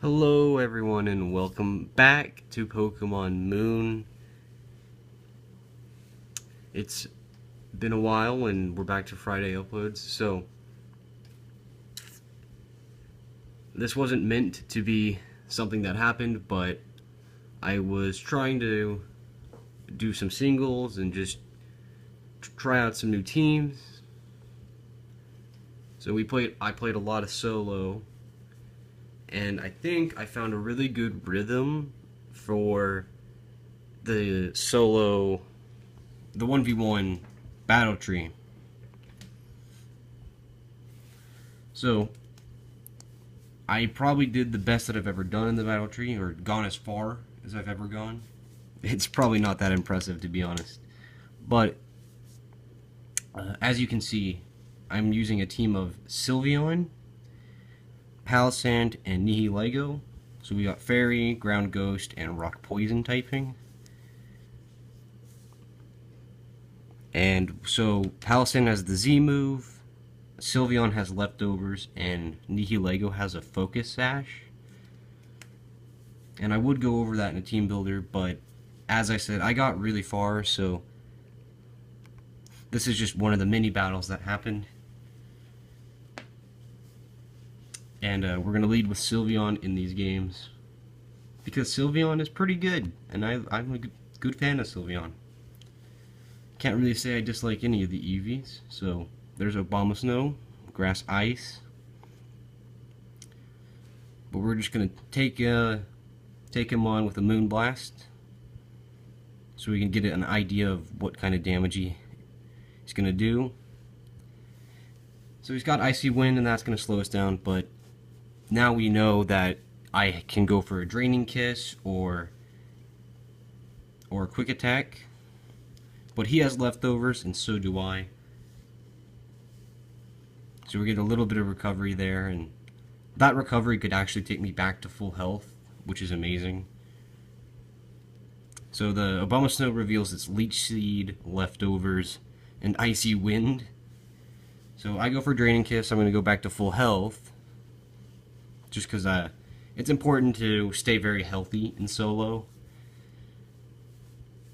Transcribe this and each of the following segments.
Hello everyone and welcome back to Pokemon Moon. It's been a while and we're back to Friday uploads, so this wasn't meant to be something that happened, but I was trying to do some singles and just try out some new teams. So I played a lot of solo, and I think I found a really good rhythm for the 1v1 battle tree. So I probably did the best that I've ever done in the battle tree, or gone as far as I've ever gone. It's probably not that impressive, to be honest, but as you can see, I'm using a team of Sylveon, Palossand, and Nihilego. So we got Fairy, Ground Ghost, and Rock Poison typing. And so Palossand has the Z move, Sylveon has Leftovers, and Nihilego has a Focus Sash. And I would go over that in a team builder, but as I said, I got really far, so this is just one of the mini battles that happened. And we're going to lead with Sylveon in these games, because Sylveon is pretty good, and I'm a good fan of Sylveon. Can't really say I dislike any of the EVs. So there's Abomasnow, Grass Ice, but we're just going to take him on with a Moonblast, so we can get an idea of what kind of damage he's going to do. So he's got Icy Wind, and that's going to slow us down, but now we know that I can go for a Draining Kiss or a Quick Attack, but he has Leftovers, and so do I. So we get a little bit of recovery there, and that recovery could actually take me back to full health, which is amazing. So the Abomasnow reveals its Leech Seed, Leftovers, and Icy Wind. So I go for Draining Kiss. I'm going to go back to full health, just because it's important to stay very healthy in solo.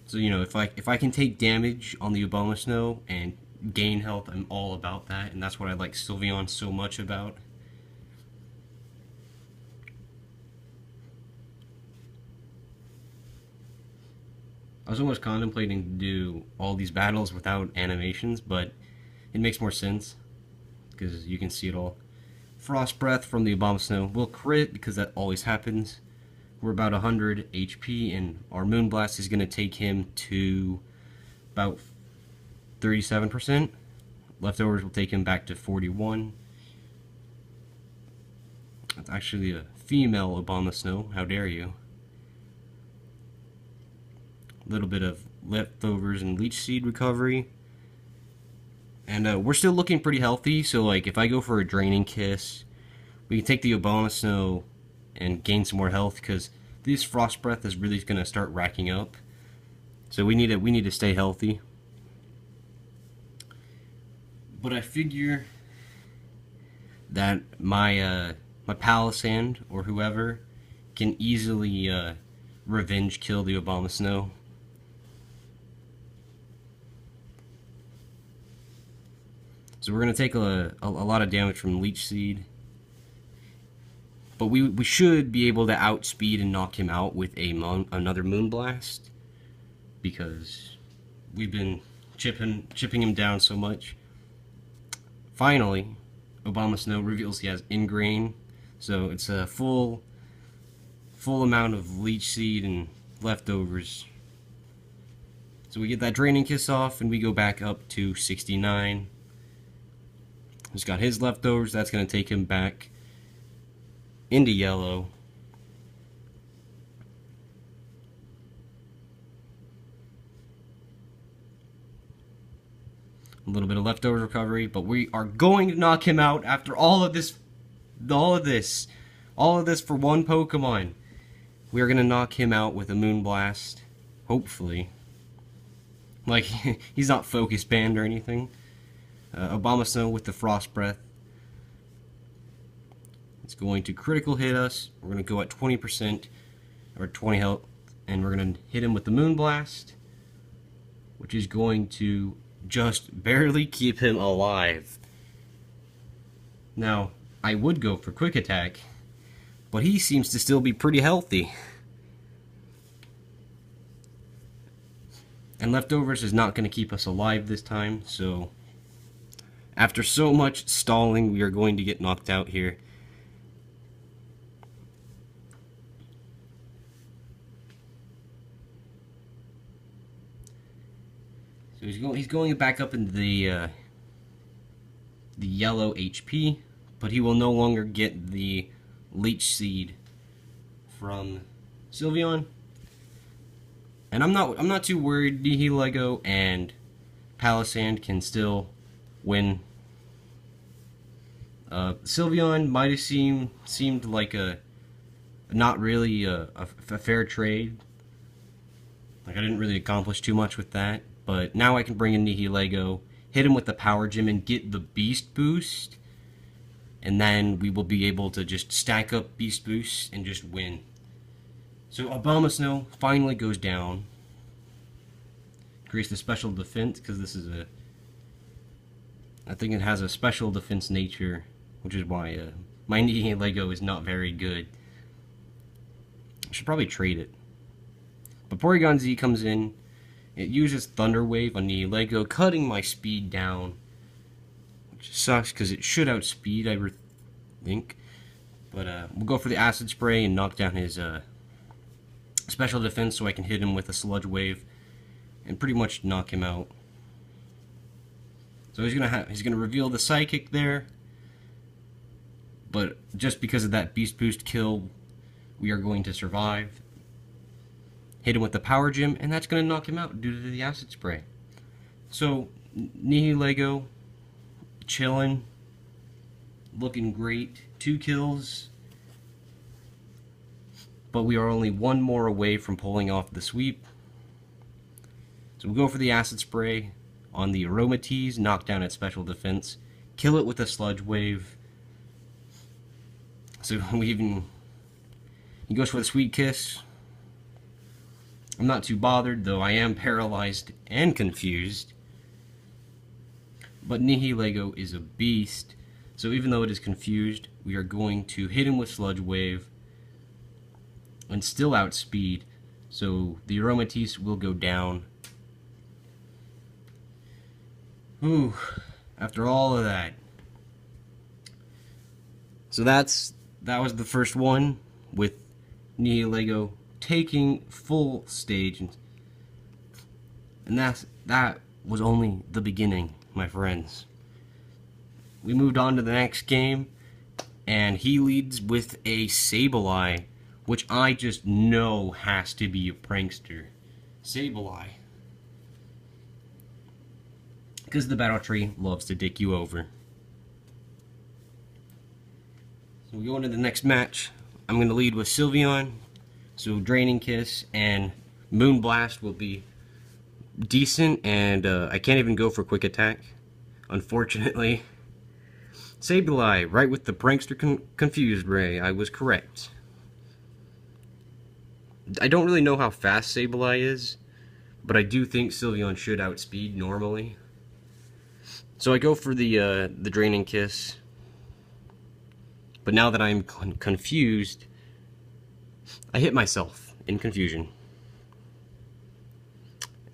So, you know, if I can take damage on the Abomasnow and gain health, I'm all about that, and that's what I like Sylveon so much about. I was almost contemplating to do all these battles without animations, but it makes more sense because you can see it all. Frost Breath from the Abomasnow will crit, because that always happens. We're about 100 HP, and our Moonblast is going to take him to about 37%. Leftovers will take him back to 41. That's actually a female Abomasnow. How dare you? A little bit of Leftovers and Leech Seed recovery. And we're still looking pretty healthy, so like if I go for a Draining Kiss, we can take the Abomasnow and gain some more health, because this Frost Breath is really going to start racking up. So we need to stay healthy. But I figure that my Palossand or whoever can easily revenge kill the Abomasnow. So we're going to take a lot of damage from Leech Seed. But we should be able to outspeed and knock him out with another Moonblast, because we've been chipping him down so much. Finally, Abomasnow reveals he has Ingrain, so it's a full amount of Leech Seed and Leftovers. So we get that Draining Kiss off, and we go back up to 69. He's got his Leftovers. That's going to take him back into yellow. A little bit of Leftover recovery, but we are going to knock him out after all of this for one Pokemon. We are going to knock him out with a Moonblast, hopefully. Like, he's not focus banned or anything. Abomasnow with the Frost Breath. It's going to critical hit us. We're going to go at 20% or 20 health, and we're going to hit him with the Moonblast, which is going to just barely keep him alive. Now, I would go for Quick Attack, but he seems to still be pretty healthy. And Leftovers is not going to keep us alive this time, so after so much stalling, we are going to get knocked out here. So he's going back up into the yellow HP, but he will no longer get the Leech Seed from Sylveon. And I'm not too worried. Nihilego and Palossand can still win. Sylveon might have seemed like not really a fair trade. Like, I didn't really accomplish too much with that. But now I can bring in Nihilego, hit him with the Power Gem, and get the Beast Boost. And then we will be able to just stack up Beast Boosts and just win. So Abomasnow finally goes down. Creates the special defense, because this is I think it has a special defense nature, which is why my Nihilego is not very good. I should probably trade it. But Porygon Z comes in. It uses Thunder Wave on Nihilego, cutting my speed down, which sucks because it should outspeed, I think. But we'll go for the Acid Spray and knock down his special defense, so I can hit him with a Sludge Wave and pretty much knock him out. So he's gonna reveal the Psychic there, but just because of that Beast Boost kill, we are going to survive. Hit him with the Power Gem, and that's going to knock him out due to the Acid Spray. So, Nihilego, chilling, looking great. 2 kills, but we are only 1 more away from pulling off the sweep. So we'll go for the Acid Spray on the Aromatisse, knock down its special defense, kill it with a Sludge Wave. So he goes for the Sweet Kiss. I'm not too bothered, though I am paralyzed and confused. But Nihilego is a beast, so even though it is confused, we are going to hit him with Sludge Wave and still outspeed, so the Aromatisse will go down. Ooh, after all of that. So that was the first one, with Nihilego taking full stage, and that was only the beginning, my friends. We moved on to the next game, and he leads with a Sableye, which I just know has to be a prankster. Sableye, because the battle tree loves to dick you over. So we go into the next match. I'm going to lead with Sylveon. So Draining Kiss and Moonblast will be decent, and I can't even go for Quick Attack, unfortunately. Sableye, right with the Prankster Confused Ray, I was correct. I don't really know how fast Sableye is, but I do think Sylveon should outspeed normally. So I go for the Draining Kiss, but now that I'm confused, I hit myself in confusion.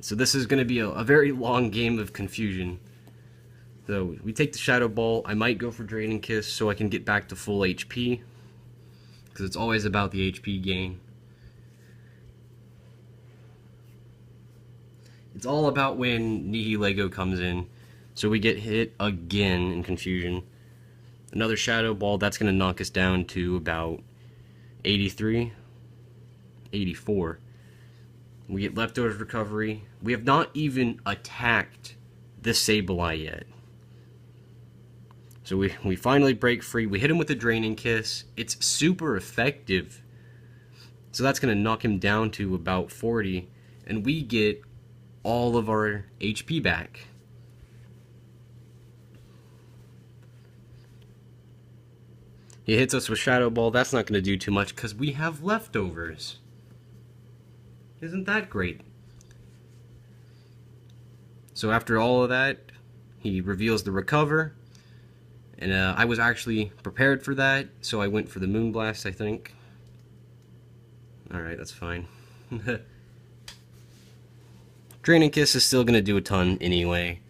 So this is going to be a very long game of confusion. So we take the Shadow Ball. I might go for Draining Kiss so I can get back to full HP, because it's always about the HP gain. It's all about when Nihilego comes in. So we get hit again in confusion. Another Shadow Ball, that's going to knock us down to about 83, 84. We get Leftovers Recovery. We have not even attacked the Sableye yet. So we finally break free. We hit him with a Draining Kiss. It's super effective. So that's going to knock him down to about 40. And we get all of our HP back. He hits us with Shadow Ball. That's not going to do too much because we have leftovers. Isn't that great? So after all of that, he reveals the Recover. And I was actually prepared for that, so I went for the Moonblast, I think. Alright, that's fine. Draining Kiss is still going to do a ton anyway.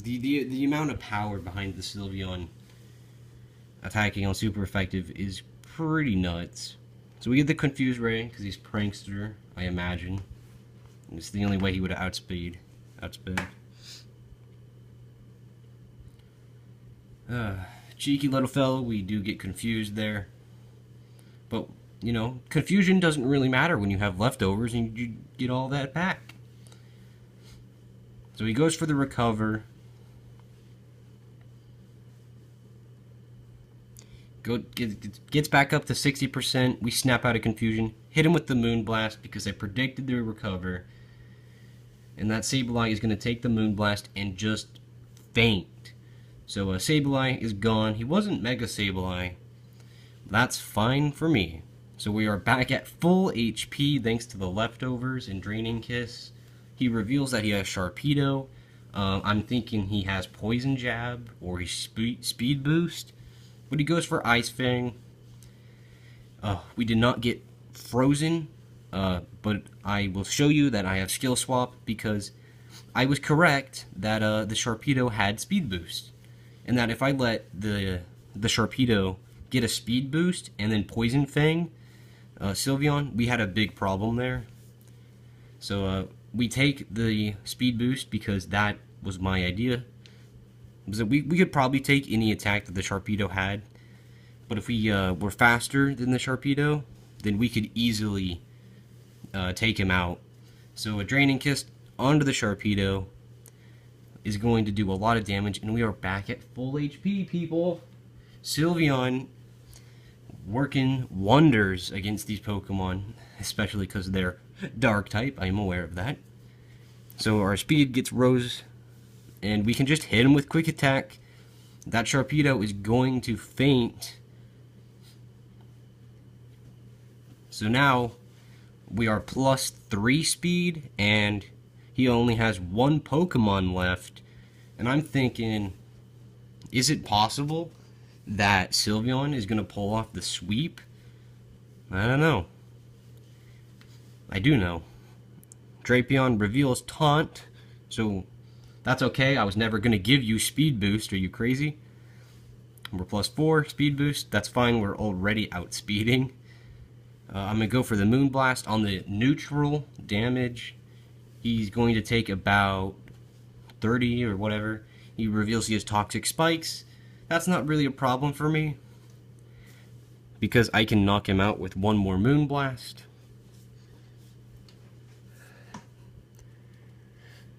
The amount of power behind the Sylveon attacking on super effective is pretty nuts. So we get the Confuse Ray, because he's Prankster, I imagine. And it's the only way he would have outsped. Cheeky little fellow, we do get confused there. But, you know, confusion doesn't really matter when you have leftovers and you get all that back. So he goes for the Recover. Gets back up to 60%. We snap out of confusion. Hit him with the Moonblast because I predicted the Recover. And that Sableye is going to take the Moonblast and just faint. So Sableye is gone. He wasn't Mega Sableye. That's fine for me. So we are back at full HP thanks to the leftovers and Draining Kiss. He reveals that he has Sharpedo. I'm thinking he has Poison Jab or he's Speed Boost. But he goes for Ice Fang. We did not get Frozen, but I will show you that I have Skill Swap because I was correct that the Sharpedo had Speed Boost. And that if I let the Sharpedo get a Speed Boost and then Poison Fang Sylveon, we had a big problem there. So we take the Speed Boost because that was my idea. So we could probably take any attack that the Sharpedo had, but if we were faster than the Sharpedo, then we could easily take him out. So a Draining Kiss onto the Sharpedo is going to do a lot of damage, and we are back at full HP, people. Sylveon working wonders against these Pokemon, especially because they're Dark type. I am aware of that. So our speed gets rose, and we can just hit him with Quick Attack. That Sharpedo is going to faint. So now we are +3 speed, and he only has one Pokemon left. And I'm thinking, is it possible that Sylveon is going to pull off the sweep? I don't know. I do know. Drapion reveals Taunt, so that's okay. I was never going to give you Speed Boost. Are you crazy? We're +4 Speed Boost. That's fine. We're already outspeeding. I'm going to go for the Moonblast on the neutral damage. He's going to take about 30 or whatever. He reveals he has Toxic Spikes. That's not really a problem for me because I can knock him out with one more Moonblast.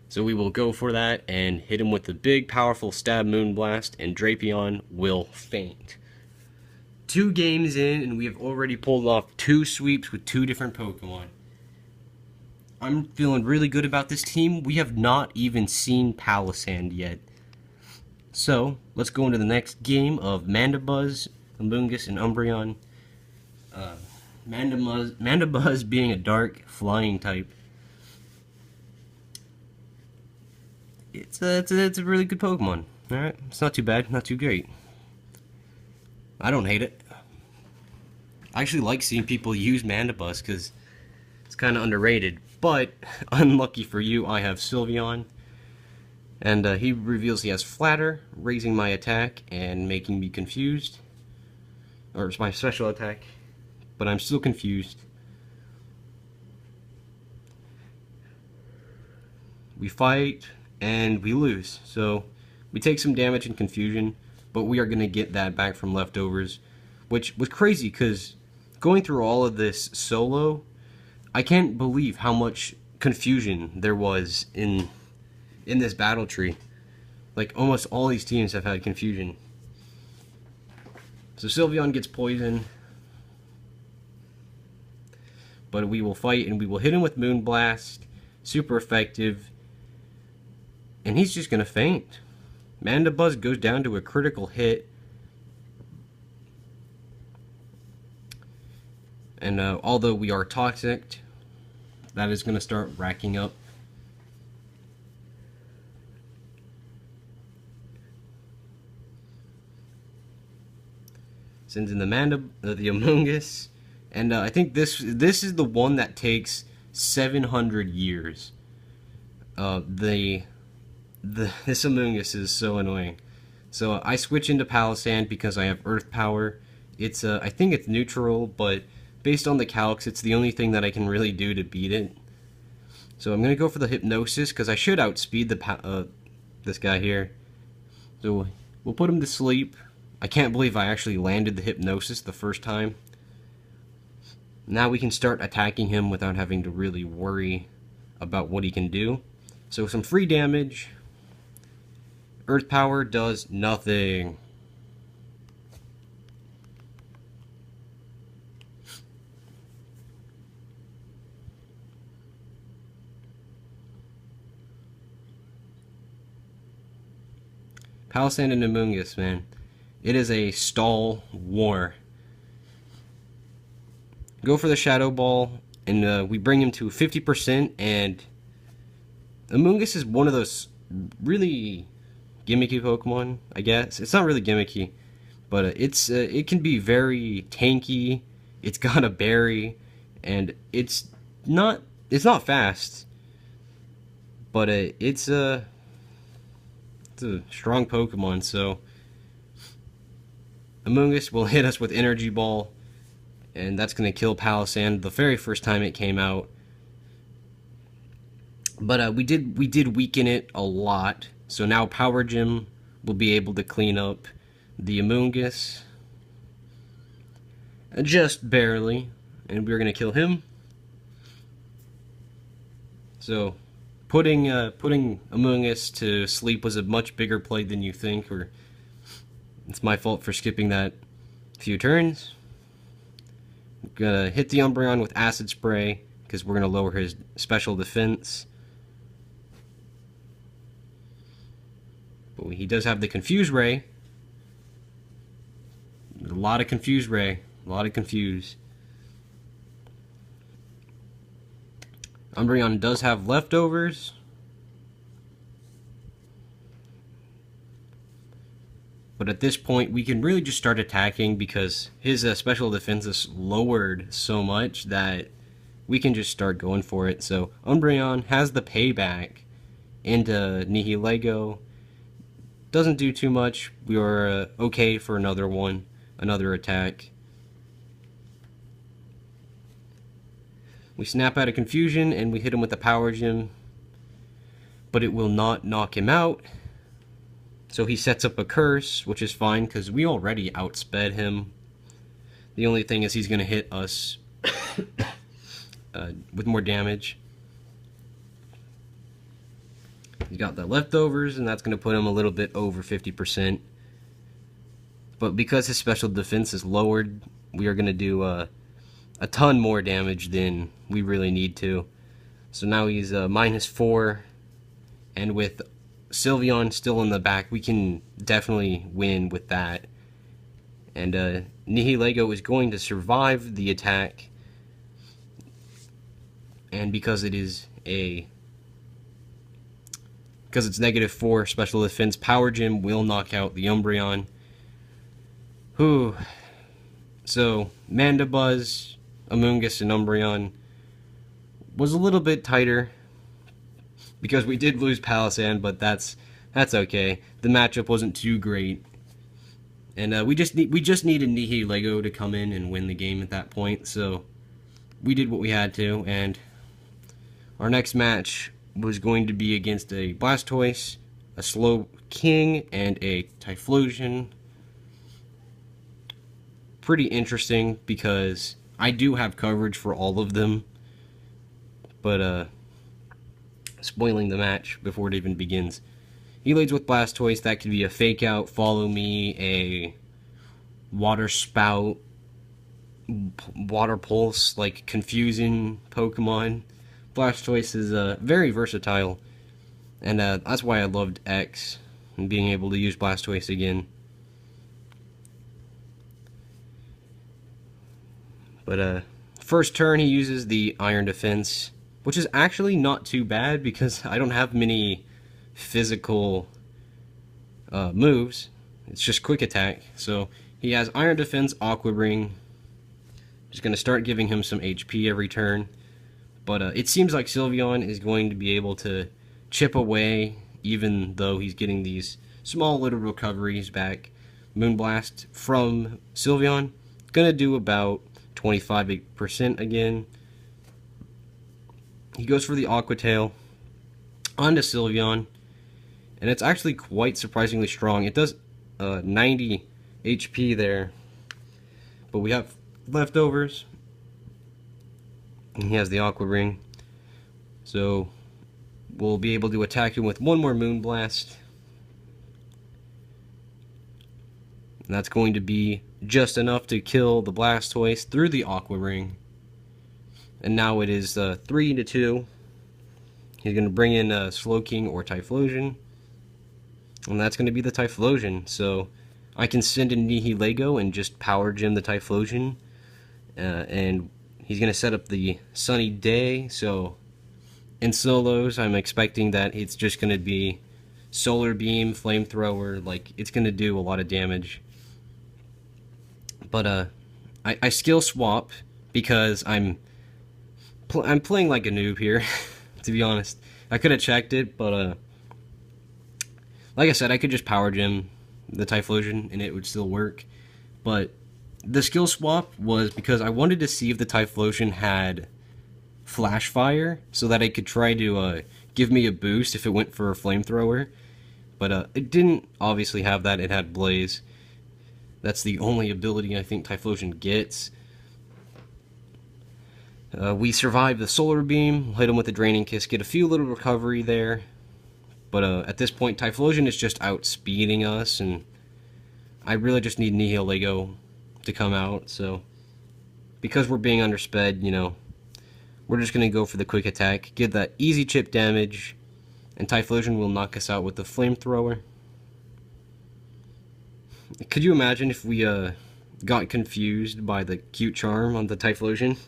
So we will go for that and hit him with the big, powerful Stab Moonblast, and Drapion will faint. 2 games in, and we have already pulled off 2 sweeps with 2 different Pokemon. I'm feeling really good about this team. We have not even seen Palossand yet. So, let's go into the next game of Mandibuzz, Amoonguss, and Umbreon. Mandibuzz being a dark, flying type. It's a really good Pokemon. Alright, it's not too bad, not too great. I don't hate it. I actually like seeing people use Mandibuzz because it's kind of underrated. But, unlucky for you, I have Sylveon. And he reveals he has Flatter, raising my attack and making me confused. Or it's my special attack. But I'm still confused. We fight and we lose. So we take some damage and confusion, but we are going to get that back from leftovers, which was crazy because going through all of this solo, I can't believe how much confusion there was in this battle tree. Like almost all these teams have had confusion. So Sylveon gets poison, but we will fight and we will hit him with Moonblast, super effective. And he's just going to faint. Mandibuzz goes down to a critical hit. And although we are toxic, that is going to start racking up. Sends in the Amoonguss. And I think this is the one that takes 700 years. This Amoonguss is so annoying. So I switch into Palossand because I have Earth Power. It's I think it's neutral, but based on the calcs, it's the only thing that I can really do to beat it. So I'm gonna go for the Hypnosis because I should outspeed the this guy here. So we'll put him to sleep. I can't believe I actually landed the Hypnosis the first time. Now we can start attacking him without having to really worry about what he can do. So some free damage. Earth Power does nothing. Palossand and Amoonguss, man. It is a stall war. Go for the Shadow Ball, and we bring him to 50%, and Amoonguss is one of those really gimmicky Pokemon, I guess. It's not really gimmicky, but it can be very tanky. It's got a berry, and it's not fast, but it's a strong Pokemon. So Amoonguss will hit us with Energy Ball, and that's going to kill Palossand the very first time it came out. But we did weaken it a lot, so now Power Gym will be able to clean up the Amoonguss, just barely, and we're going to kill him. So putting Amoonguss to sleep was a much bigger play than you think, or it's my fault for skipping that few turns. I'm gonna hit the Umbreon with Acid Spray because we're gonna lower his special defense. But he does have the Confuse Ray. A lot of Confuse Ray. A lot of Confuse. Umbreon does have leftovers. But at this point, we can really just start attacking because his special defense is lowered so much that we can just start going for it. So Umbreon has the payback into Nihilego. Doesn't do too much. We are okay for another attack. We snap out of Confusion and we hit him with the Power Gym, but it will not knock him out. So he sets up a Curse, which is fine because we already outsped him. The only thing is he's going to hit us with more damage. He's got the leftovers, and that's going to put him a little bit over 50%. But because his special defense is lowered, we are going to do a ton more damage than we really need to. So now he's -4, and with Sylveon still in the back, we can definitely win with that. And Nihilego is going to survive the attack, and because it's -4 special defense, Power Gym will knock out the Umbreon. Whew. So Mandibuzz, Amoonguss, and Umbreon was a little bit tighter because we did lose Palossand, but that's okay. The matchup wasn't too great, and we just needed Nihilego to come in and win the game at that point. So we did what we had to, and our next match was going to be against a Blastoise, a Slow King, and a Typhlosion. Pretty interesting because I do have coverage for all of them, but spoiling the match before it even begins. He leads with Blastoise. That could be a Fake Out, Follow Me, a Water Spout, Water Pulse, like confusing Pokemon. Blastoise is very versatile, and that's why I loved X, and being able to use Blastoise again. But first turn he uses the Iron Defense, which is actually not too bad because I don't have many physical moves. It's just quick attack. So he has Iron Defense, Aqua Ring. Just going to start giving him some HP every turn. But it seems like Sylveon is going to be able to chip away, even though he's getting these small little recoveries back. Moonblast from Sylveon, going to do about 25% again. He goes for the Aqua Tail onto Sylveon, and it's actually quite surprisingly strong. It does 90 HP there, but we have leftovers, and he has the Aqua Ring, so we'll be able to attack him with one more Moonblast, and that's going to be just enough to kill the Blastoise through the Aqua Ring. And now it is 3-2. He's going to bring in Slowking or Typhlosion, and that's going to be the Typhlosion. So I can send in Nihilego and just Power Gem the Typhlosion, and he's going to set up the Sunny Day. So in solos, I'm expecting that it's just going to be Solar Beam, Flamethrower. Like, it's going to do a lot of damage. But I skill swap because I'm playing like a noob here, to be honest. I could have checked it, but like I said, I could just Power Gem the Typhlosion and it would still work. But the skill swap was because I wanted to see if the Typhlosion had Flash Fire, so that it could try to give me a boost if it went for a Flamethrower. But it didn't obviously have that. It had Blaze. That's the only ability I think Typhlosion gets. We survive the Solar Beam, hit him with the Draining Kiss, get a few little recovery there. But at this point, Typhlosion is just outspeeding us, and I really just need Nihilego to come out. So, because we're being undersped, you know, we're just going to go for the quick attack, get that easy chip damage, and Typhlosion will knock us out with the Flamethrower. Could you imagine if we got confused by the cute charm on the Typhlosion?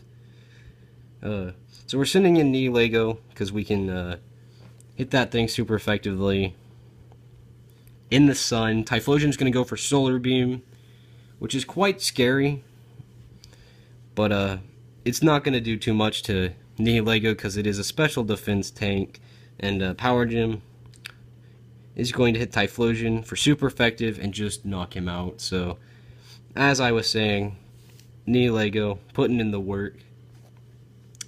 So we're sending in Nihilego because we can hit that thing super effectively. In the sun, Typhlosion's going to go for Solar Beam, which is quite scary. But it's not going to do too much to Nihilego because it is a special defense tank. And Power Gem is going to hit Typhlosion for super effective and just knock him out. So, as I was saying, Nihilego putting in the work.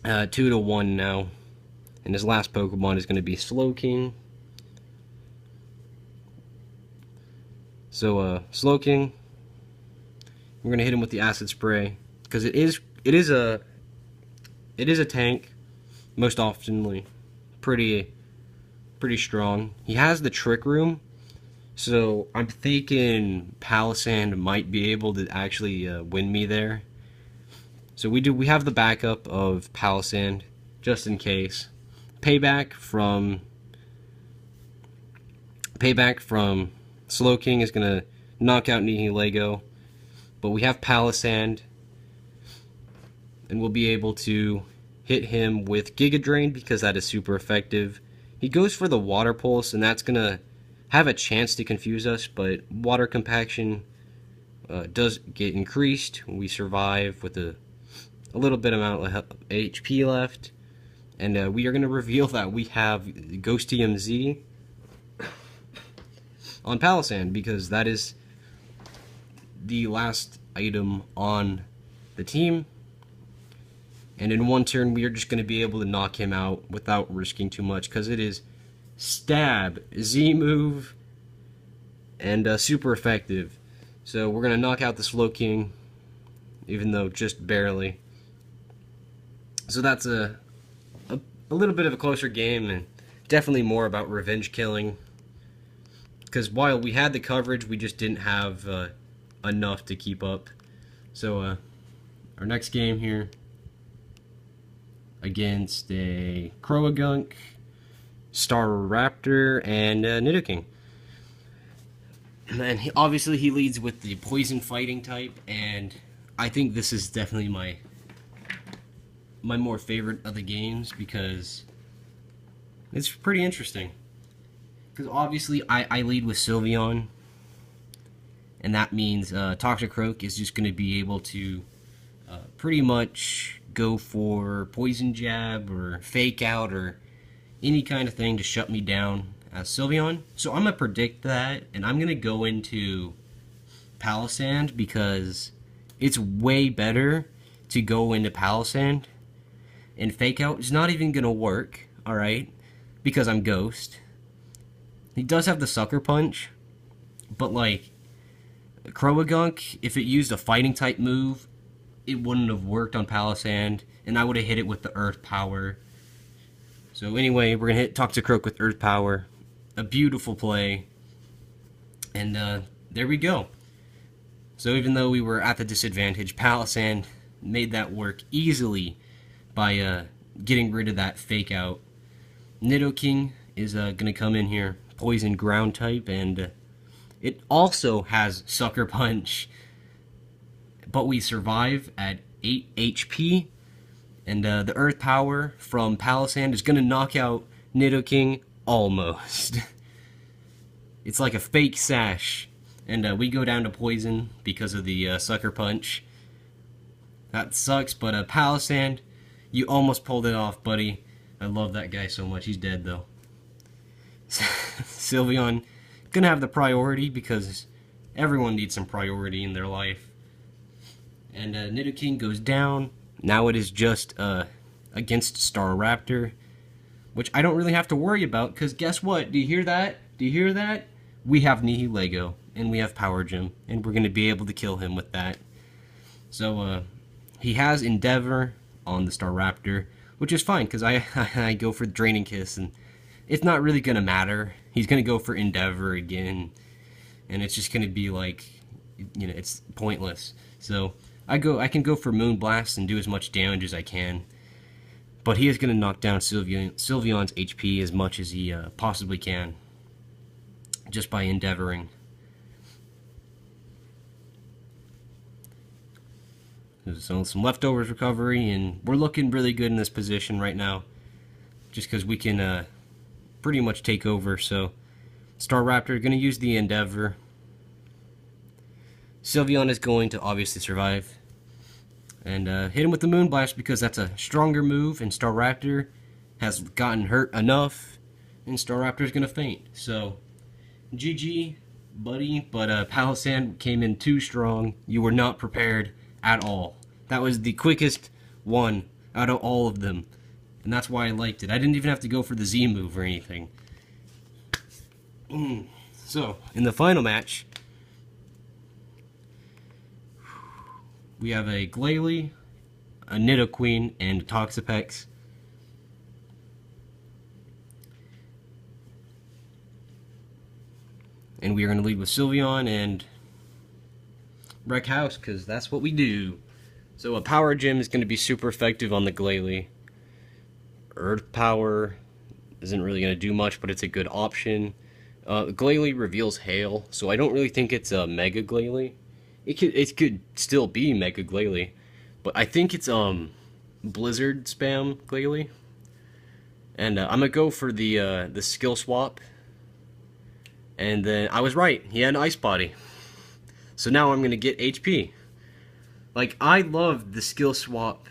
2-1 now. And his last Pokemon is going to be Slowking. So, Slowking, we're going to hit him with the Acid Spray because it is a tank, most oftenly pretty strong. He has the Trick Room, so I'm thinking Palossand might be able to actually win me there. So we have the backup of Palossand just in case. Payback from Slowking is gonna knock out Nihilego, but we have Palossand, and we'll be able to hit him with Giga Drain because that is super effective. He goes for the Water Pulse, and that's gonna have a chance to confuse us, but Water Compaction does get increased. We survive with a little bit amount of HP left, and we are going to reveal that we have Ghostium Z on Palossand because that is the last item on the team, and in one turn we are just going to be able to knock him out without risking too much because it is Stab, Z move, and super effective. So we're going to knock out the Slowking, even though just barely. So that's a little bit of a closer game, and definitely more about revenge killing. Because while we had the coverage, we just didn't have enough to keep up. So our next game here against a Croagunk, Staraptor, and Nidoking. And then obviously he leads with the poison fighting type, and I think this is definitely my more favorite of the games because it's pretty interesting. Because obviously I lead with Sylveon, and that means Toxicroak is just going to be able to pretty much go for Poison Jab or Fake Out or any kind of thing to shut me down as Sylveon. So I'm going to predict that, and I'm going to go into Palossand because it's way better to go into Palossand, and Fake Out is not even going to work, alright, because I'm Ghost. He does have the Sucker Punch, but like, Croagunk, if it used a fighting type move, it wouldn't have worked on Palossand, and I would have hit it with the Earth Power. So anyway, we're going to hit Toxicroak with Earth Power. A beautiful play. And there we go. So even though we were at the disadvantage, Palossand made that work easily by getting rid of that Fake Out. Nidoking is going to come in here, Poison Ground type, and it also has Sucker Punch. But we survive at 8 HP, and the Earth Power from Palossand is going to knock out Nidoking almost. It's like a fake sash, and we go down to Poison because of the Sucker Punch. That sucks, but Palossand, you almost pulled it off, buddy. I love that guy so much. He's dead, though. Sylveon, gonna have the priority because everyone needs some priority in their life. And Nidoking goes down. Now it is just against Staraptor, which I don't really have to worry about because guess what? Do you hear that? Do you hear that? We have Nihilego and we have Power Gem, and we're gonna be able to kill him with that. So he has Endeavor on the Staraptor, which is fine because I go for Draining Kiss, and it's not really gonna matter. He's gonna go for Endeavor again, and it's just gonna be like, you know, it's pointless. So I can go for Moonblast and do as much damage as I can, but he is gonna knock down Sylveon's HP as much as he possibly can, just by endeavoring. So some leftovers recovery, and we're looking really good in this position right now, just because we can pretty much take over. So Staraptor going to use the Endeavor. Sylveon is going to obviously survive, and hit him with the Moonblast because that's a stronger move, and Staraptor has gotten hurt enough, and Staraptor is going to faint. So GG, buddy, but Palossand came in too strong. You were not prepared at all. That was the quickest one out of all of them, and that's why I liked it. I didn't even have to go for the Z move or anything. So, in the final match, we have a Glalie, a Nidoqueen, and a Toxapex. And we are going to lead with Sylveon and wreck house, because that's what we do. So a Power Gem is going to be super effective on the Glalie. Earth Power isn't really going to do much, but it's a good option. Glalie reveals Hail, so I don't really think it's a Mega Glalie. It could still be Mega Glalie, but I think it's Blizzard spam Glalie. And I'm gonna go for the skill swap. And then I was right. He had an Ice Body. So now I'm gonna get HP. Like, I love the skill swap.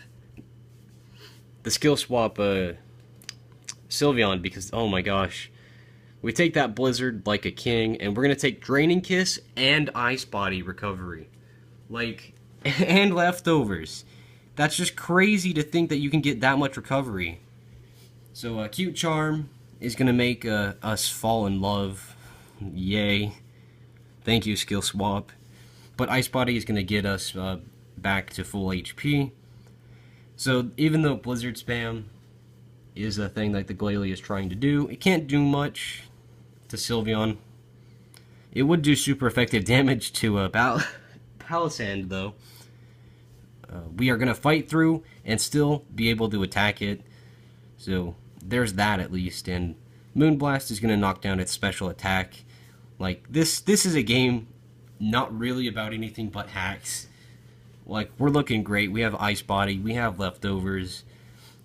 The skill swap Sylveon, because oh my gosh. We take that Blizzard like a king, and we're going to take Draining Kiss and Ice Body recovery. Like, and leftovers. That's just crazy to think that you can get that much recovery. So, Cute Charm is going to make us fall in love. Yay. Thank you, skill swap. But Ice Body is going to get us back to full HP. So, even though Blizzard spam is a thing that the Glalie is trying to do, it can't do much to Sylveon. It would do super effective damage to Palossand, though. We are going to fight through and still be able to attack it. So there's that at least. And Moonblast is going to knock down its special attack, Like, this is a game not really about anything but hacks. Like, we're looking great. We have Ice Body. We have Leftovers.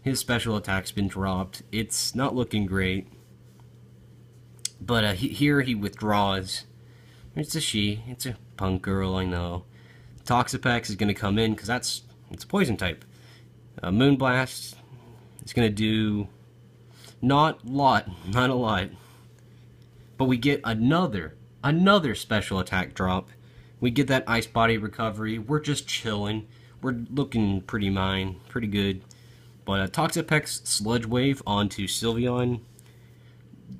His special attack's been dropped. It's not looking great. But here he withdraws. It's a she. It's a punk girl, I know. Toxapex is going to come in because it's a poison type. Moonblast is going to do not a lot. But we get another special attack drop. We get that Ice Body recovery. We're just chilling. We're looking pretty good. But Toxapex Sludge Wave onto Sylveon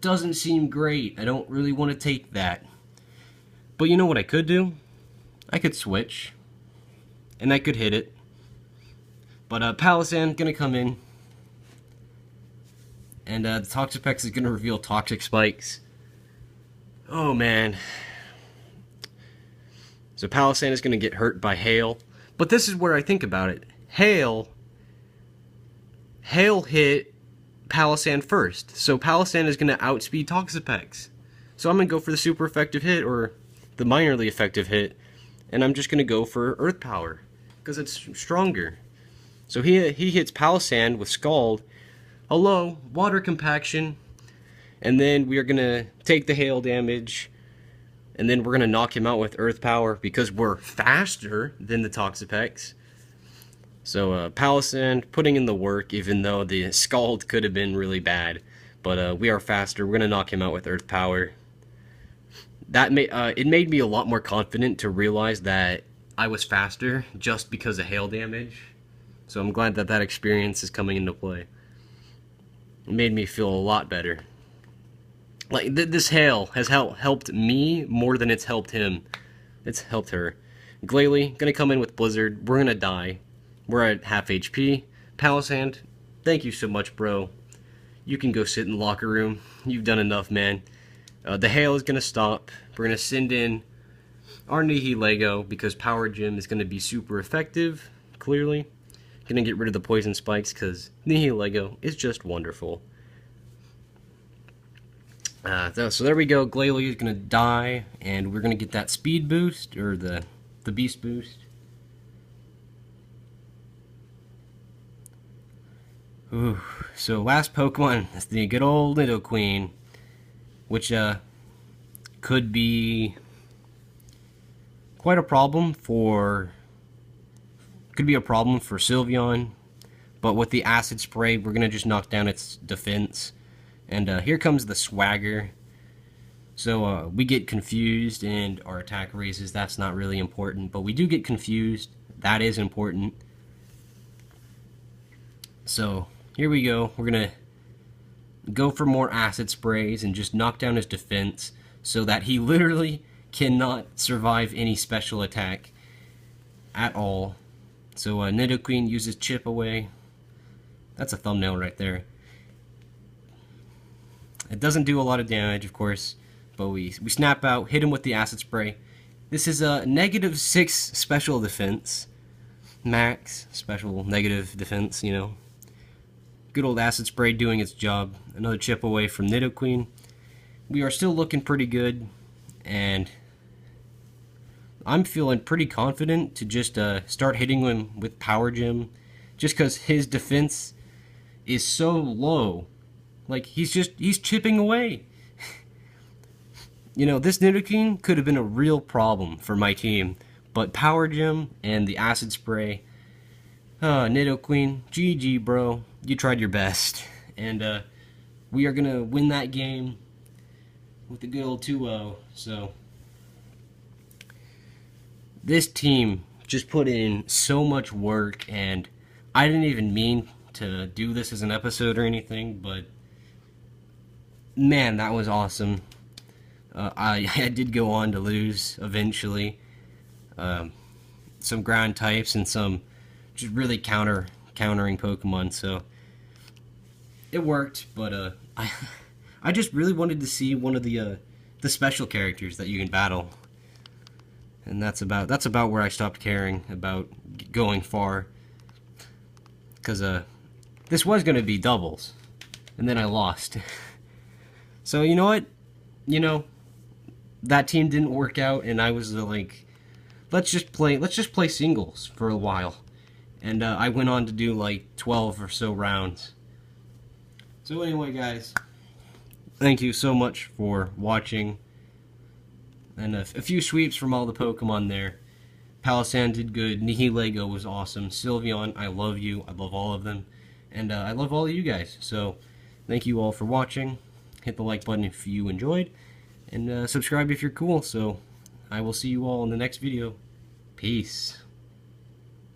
doesn't seem great. I don't really want to take that. But you know what I could do? I could switch. And I could hit it. But Palossand gonna come in. And the Toxapex is gonna reveal Toxic Spikes. Oh man. So Palossand is gonna get hurt by Hail. But this is where I think about it. Hail hit Palossand first. So Palossand is gonna outspeed Toxapex. So I'm gonna go for the super effective hit, or the minorly effective hit, and I'm just gonna go for Earth Power because it's stronger. So he hits Palossand with Scald. Hello, Water Compaction, and then we are gonna take the hail damage, and then we're gonna knock him out with Earth Power because we're faster than the Toxapex. So Palossand putting in the work, even though the Scald could have been really bad, but we are faster. We're gonna knock him out with Earth Power. It made me a lot more confident to realize that I was faster just because of hail damage. So I'm glad that experience is coming into play. It made me feel a lot better. Like, this hail has helped me more than it's helped him. It's helped her. Glalie, gonna come in with Blizzard. We're gonna die. We're at half HP. Palossand, thank you so much, bro. You can go sit in the locker room. You've done enough, man. The hail is going to stop. We're going to send in our Nihilego because Power Gym is going to be super effective, clearly. Going to get rid of the Poison Spikes because Nihilego is just wonderful. So there we go. Glalie is going to die, and we're going to get that speed boost, or the beast boost. Ooh, so last Pokemon is the good old Nidoqueen, which could be quite a problem for Sylveon, but with the Acid Spray, we're gonna just knock down its defense. And here comes the Swagger. So we get confused and our attack raises. That's not really important, but we do get confused. That is important. So here we go. We're gonna go for more Acid Sprays and just knock down his defense so that he literally cannot survive any special attack at all. So Nidoqueen uses Chip Away. That's a thumbnail right there. It doesn't do a lot of damage, of course, but we snap out, hit him with the Acid Spray. This is a -6 special defense. Max special negative defense, you know. Good old Acid Spray doing its job. Another Chip Away from Nidoqueen. We are still looking pretty good, and I'm feeling pretty confident to just start hitting him with Power Gym, just because his defense is so low. Like, he's chipping away. You know, this Nidoqueen could have been a real problem for my team, but Power Gym and the Acid Spray, Nidoqueen, GG, bro. You tried your best, and we are gonna win that game with the good old 2-0. So this team just put in so much work, and I didn't even mean to do this as an episode or anything, but man, that was awesome. I did go on to lose eventually. Some ground types and some just really countering Pokemon, so it worked. But I just really wanted to see one of the special characters that you can battle, and that's about where I stopped caring about going far, because this was gonna be doubles, and then I lost. So you know what? You know, that team didn't work out, and I was like, let's just play singles for a while. And I went on to do like 12 or so rounds. So anyway, guys, thank you so much for watching. And a few sweeps from all the Pokemon there. Palossand did good. Nihilego was awesome. Sylveon, I love you. I love all of them. And I love all of you guys. So thank you all for watching. Hit the like button if you enjoyed. And subscribe if you're cool. So I will see you all in the next video. Peace.